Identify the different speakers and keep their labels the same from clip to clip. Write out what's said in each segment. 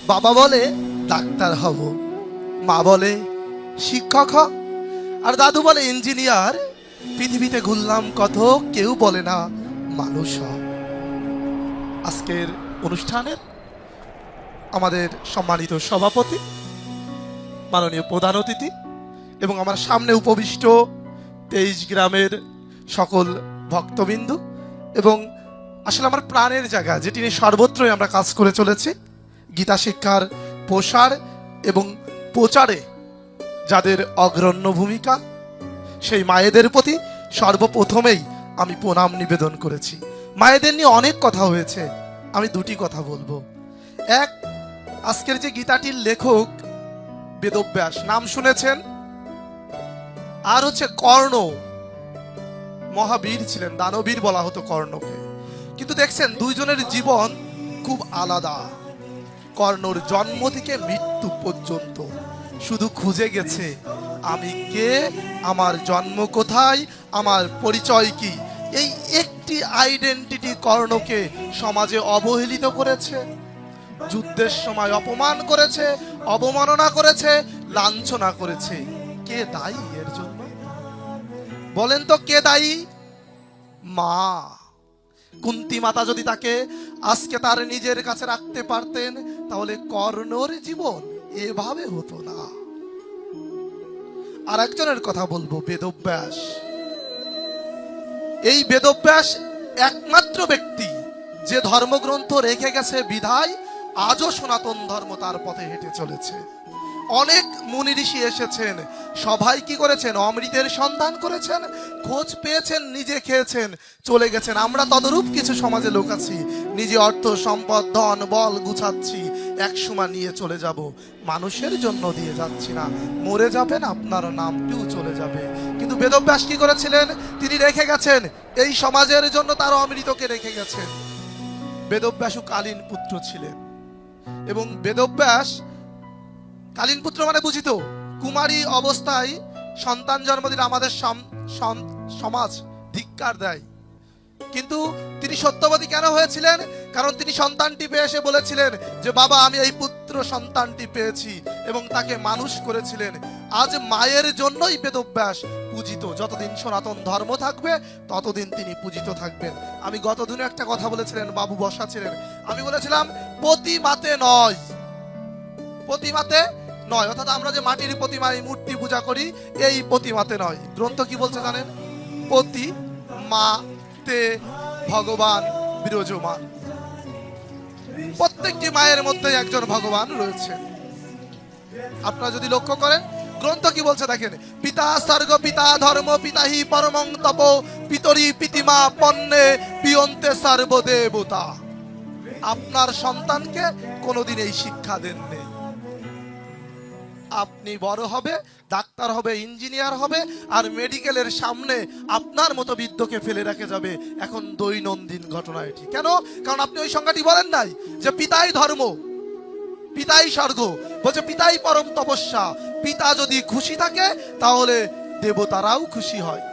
Speaker 1: বাবা বলে ডাক্তার হব, মা বলে শিক্ষক হ, আর দাদু বলে ইঞ্জিনিয়ার। পৃথিবীতে ঘুরলাম কত, কেউ বলে না মানুষ হ। আজকের অনুষ্ঠানের আমাদের সম্মানিত সভাপতি, মাননীয় প্রধান অতিথি এবং আমার সামনে উপবিষ্ট 23 গ্রামের সকল ভক্তবিন্দু এবং আসলে আমার প্রাণের জায়গা, যেটি নিয়ে সর্বত্রই আমরা কাজ করে চলেছি, গীতা শিক্ষার প্রসার এবং প্রচারে যাদের অগ্রণ্য ভূমিকা, সেই মায়েদের প্রতি সর্বপ্রথমেই আমি প্রণাম নিবেদন করেছি। মায়েদের নিয়ে অনেক কথা হয়েছে, আমি দুটি কথা বলবো। এক, আজকের যে গীতাটির লেখক বেদব্যাস, নাম শুনেছেন, আর হচ্ছে কর্ণ, মহাবীর ছিলেন, দানবীর বলা হতো কর্ণকে। কিন্তু দেখছেন দুইজনের জীবন খুব আলাদা। কর্ণর জন্ম থেকে মৃত্যু পর্যন্ত শুধু খুঁজে গেছে আমি কে, আমার জন্ম কোথায়, আমার পরিচয় কি। এই একটি আইডেন্টিটি কর্ণকে সমাজে অবহেলিত করেছে, যুদ্ধের সময় অপমান করেছে, অবমাননা করেছে, লাঞ্ছনা করেছে। কে দায়ী এর জন্য? বলেন তো কে দায়ী? মা। কুন্তী মাতা যদি তাকে আজকে তার নিজের কাছে রাখতে পারতেন, তাহলে কর্ণর জীবন এভাবে হতো না। আর একজনের কথা বলবো, বেদব্যাস। এই বেদব্যাস একমাত্র ব্যক্তি যে ধর্মগ্রন্থ রেখে গেছে বিধায় আজও সনাতন ধর্ম তার পথে হেঁটে চলেছে। অনেক মুনি ঋষি এসেছেন, সবাই কি করেছেন? অমৃতের সন্ধান করেছেন, খোঁজ পেয়েছেন, নিজে খেয়েছেন, চলে গেছেন। আমরা তদরূপ কিছু সমাজে লোক আছি, নিজে অর্থ সম্পদ ধন বল গুছাচ্ছি, এক সময় নিয়ে চলে যাব, মানুষের জন্য দিয়ে যাচ্ছি না। মরে যাবেন, আপনার নামটিও চলে যাবে। কিন্তু বেদব্যাস কি করেছিলেন? তিনি রেখে গেছেন এই সমাজের জন্য, তার অমৃতকে রেখে গেছেন। বেদব্যাসও কালীন পুত্র ছিলেন এবং বেদব্যাস কালীন পুত্র মানে বুঝিত কুমারী অবস্থায় সন্তান জন্ম দিলে আমাদের সমাজ ধিক্কার দেয়। কিন্তু তিনি সত্যবতী কেন হয়েছিলেন? কারণ তিনি সন্তানটি পেয়ে এসে বলেছিলেন যে বাবা, আমি এই পুত্র সন্তানটি পেয়েছি, এবং তাকে মানুষ করেছিলেন। আজ মায়ের জন্যই বেদব্যাস পূজিত। যতদিন সনাতন ধর্ম থাকবে ততদিন তিনি পূজিত থাকবেন। আমি গত দিনে একটা কথা বলেছিলেন, বাবু বসা ছিলেন, আমি বলেছিলাম প্রতিমাতে নয়, প্রতিমাতে নয়, অর্থাৎ আমরা যে মাটির প্রতিমায় মূর্তি পূজা করি এই প্রতিমাতে নয়। গ্রন্থ কি বলছে জানেন? প্রতিমাতে ভগবান বিরাজমান। প্রত্যেকটি মায়ের মধ্যে একজন ভগবান রয়েছে। আপনারা যদি লক্ষ্য করেন গ্রন্থ কি বলছে দেখেন, পিতা স্বর্গ পিতা ধর্ম পিতা হি পরমং তপ পিতরি পিতিমা পন্নে পিয়ন্তে সর্বদেবতা। আপনার সন্তানকে কোনোদিন এই শিক্ষা দেননি। আপনি বড় হবে, ডাক্তার হবে, ইঞ্জিনিয়ার হবে, আর মেডিকেলের সামনে আপনার মতো বৃদ্ধকে ফেলে রেখে যাবে। এখন দৈনন্দিন ঘটনা এটি। কেন? কারণ আপনি ওই সংজ্ঞাটি বলেন নাই যে পিতাই ধর্ম, পিতাই স্বর্গ, বলছে পিতাই পরম তপস্যা। পিতা যদি খুশি থাকে তাহলে দেবতারাও খুশি হয়।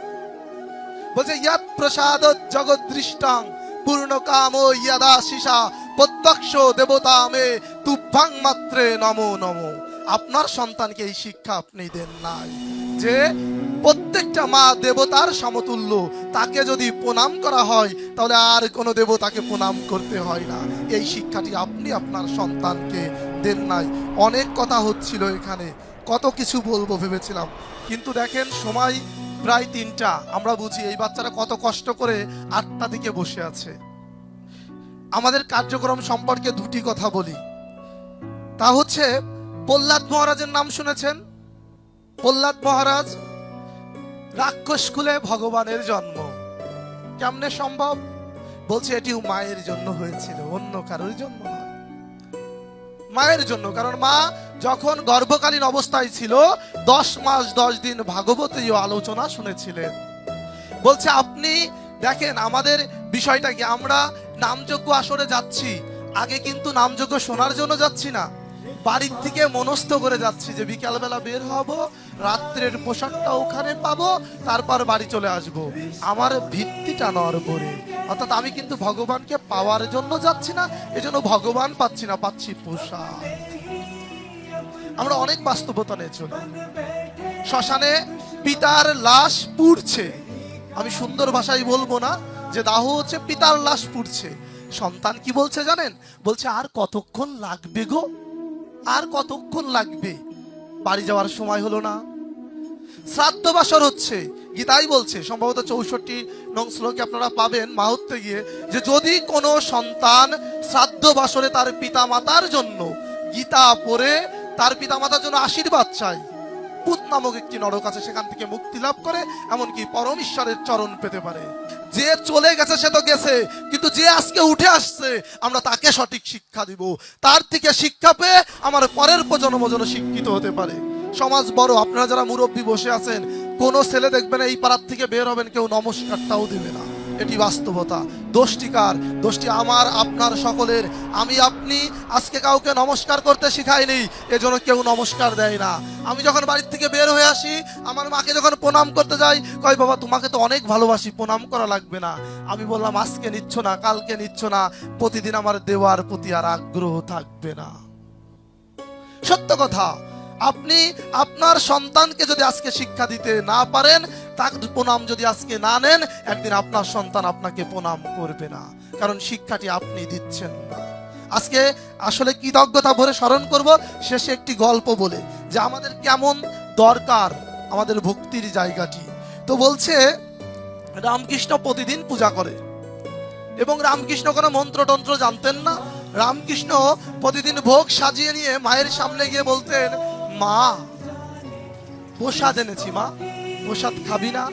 Speaker 1: বলছে ইয়াত প্রসাদ জগদৃষ্টাং পূর্ণ কাম ইয়াদা শিশা প্রত্যক্ষ দেবতা মে তুভ্যাং মাত্রে নমো নমো। আপনার সন্তানকে এই শিক্ষা আপনি দেন নাই যে প্রত্যেকটা মা দেবতার সমতুল্য, তাকে যদি প্রণাম করা হয় তাহলে আর কোনো দেবতাকে প্রণাম করতে হয় না। এই শিক্ষাটি আপনি আপনার সন্তানকে দেন নাই। অনেক কথা হচ্ছিল এখানে, কত কিছু বলবো ভেবেছিলাম, কিন্তু দেখেন সময় প্রায় 3টা। আমরা বুঝি এই বাচ্চারা কত কষ্ট করে 8টা দিকে বসে আছে। আমাদের কার্যক্রম সম্পর্কে দুটি কথা বলি। তা হচ্ছে, প্রহ্লাদ মহারাজের নাম শুনেছেন? প্রহ্লাদ মহারাজ রাক্ষস কুলে ভগবানের জন্ম। কেমনে সম্ভব? বলছে এটিও মায়ের জন্য হয়েছিল, অন্য কারোর জন্য নয়, মায়ের জন্য। কারণ মা যখন গর্ভকালীন অবস্থায় ছিল 10 মাস 10 দিন ভাগবতীয় আলোচনা শুনেছিলেন। বলছে আপনি দেখেন আমাদের বিষয়টা কি, আমরা নামযজ্ঞ আসরে যাচ্ছি, আগে কিন্তু নামযজ্ঞ শোনার জন্য যাচ্ছি না, বাড়ির থেকে মনস্থ করে যাচ্ছি যে বিকালবেলা বের হব, রাত্রের পোশাকটা ওখানে পাবো, তারপর বাড়ি চলে আসব। আমার ভিত্তিটা নড়বড়ে। অর্থাৎ আমি কিন্তু ভগবানকে পাওয়ার জন্য যাচ্ছি না, এজন্য ভগবান পাচ্ছি না, পাচ্ছি পোশাক। আমরা অনেক বাস্তবতা নিয়ে চলি। শ্মশানে পিতার লাশ পুড়ছে, আমি সুন্দর ভাষায় বলবো না যে দাহ হচ্ছে, পিতার লাশ পুড়ছে। সন্তান কি বলছে জানেন? বলছে আর কতক্ষণ লাগবে গো, আর কতক্ষণ লাগবে, বাড়ি যাওয়ার সময় হলো না। শ্রাদ্ধ বাসর হচ্ছে, গীতাই বলছে, সম্ভবত 64 নং শ্লোকে আপনারা পাবেন মাহাত্ম্যে গিয়ে, যে যদি কোনো সন্তান শ্রাদ্ধ বাসরে তার পিতা মাতার জন্য গীতা পড়ে তার পিতা মাতার জন্য আশীর্বাদ চায়, পুত নামক একটি নরক আছে, সেখান থেকে মুক্তি লাভ করে, এমনকি পরম ঈশ্বরের চরণ পেতে পারে। যে চলে গেছে সে তো গেছে, কিন্তু যে আজকে উঠে আসছে আমরা তাকে সঠিক শিক্ষা দিব, তার থেকে শিক্ষা পেয়ে আমার পরের প্রজন্ম যেন শিক্ষিত হতে পারে। সমাজ বড়, আপনারা যারা মুরব্বী বসে আছেন, কোন ছেলে দেখবেন এই পাড়ার থেকে বের হবেন, কেউ নমস্কারটাও দিবে না। এটি বাস্তবতা। দোষটি কার? দোষটি আমার, আপনার, সকলের। আমি আপনি আজকে কাউকে নমস্কার করতে শিখাইনি, এজন্য কেউ নমস্কার দেয় না। আমি যখন বাড়ির থেকে বের হয়ে আসি, আমার মাকে যখন প্রণাম করতে যাই, কয় বাবা তোমাকে তো অনেক ভালোবাসি, প্রণাম করা লাগবে না। আমি বললাম আজকে নিচ্ছ না, কালকে নিচ্ছ না, প্রতিদিন আমার দেওয়ার প্রতি আর আগ্রহ থাকবে না। সত্য কথা। আপনি আপনার সন্তানকে যদি আজকে শিক্ষা দিতে না পারেন, তার প্রণাম যদি আজকে না নেন, একদিন আপনার সন্তান আপনাকে প্রণাম করবে না, কারণ শিক্ষাটি আপনি দিচ্ছেন না। আজকে আসলে কৃতজ্ঞতা ভরে স্মরণ করব শেষে একটি গল্প বলে, যে আমাদের কেমন দরকার আমাদের ভক্তির জায়গাটি। তো বলছে রামকৃষ্ণ প্রতিদিন পূজা করে, এবং রামকৃষ্ণ কোনো মন্ত্রতন্ত্র জানতেন না। রামকৃষ্ণ প্রতিদিন ভোগ সাজিয়ে নিয়ে মায়ের সামনে গিয়ে বলতেন, মা প্রসাদ এনেছি, মা প্রসাদ খাবি না?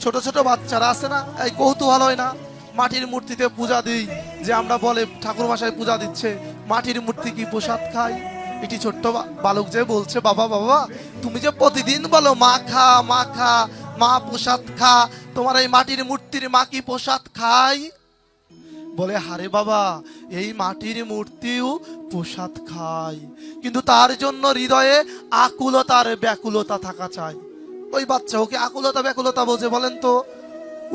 Speaker 1: ছোট ছোট বাচ্চারা আছে না, এই কৌতূহল হয় না, মাটির মূর্তিতে পূজা দিই, যে আমরা বলে ঠাকুর মশাই পূজা দিচ্ছে, মাটির মূর্তি কি প্রসাদ খাই? এটি ছোট্ট বালক যে বলছে, বাবা বাবা তুমি যে প্রতিদিন বলো মা খা, মা খা, মা প্রসাদ খা, তোমার এই মাটির মূর্তির মা কি প্রসাদ খায়? বলে হারে বাবা, এই মাটির মূর্তিও প্রসাদ খায়, কিন্তু তার জন্য হৃদয়ে আকুলতার ব্যাকুলতা থাকা চাই। ওই বাচ্চা ওকে আকুলতা ব্যাকুলতা বোঝে বলেন তো?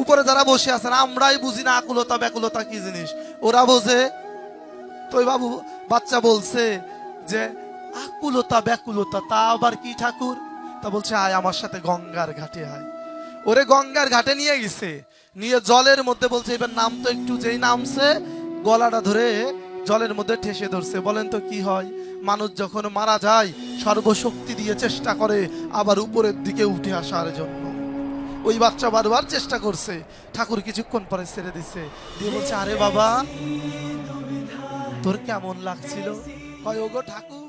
Speaker 1: উপরে যারা বসে আছেন আমরাই বুঝি না আকুলতা ব্যাকুলতা কি জিনিস, ওরা বোঝে। তো ওই বাচ্চা বলছে যে আকুলতা ব্যাকুলতা তা আবার কি ঠাকুর? তা বলছে আয় আমার সাথে গঙ্গার ঘাটে আয়। ওরে গঙ্গার ঘাটে নিয়ে গেছে, নিয়ে জলের মধ্যে বলছে এবার নাম তো একটু, যেই নামছে গলাটা ধরে জলের মধ্যে ঠেসে ধরছে। বলেন তো কি হয়? মানুষ যখন মারা যায় সর্বশক্তি দিয়ে চেষ্টা করে আবার উপরের দিকে উঠে আসার জন্য। ওই বাচ্চা বারবার চেষ্টা করছে, ঠাকুর কিছুক্ষণ পরে ছেড়ে দিছে, দিয়ে বলছে আরে বাবা তোর কেমন লাগছিল? কয় ওগো ঠাকুর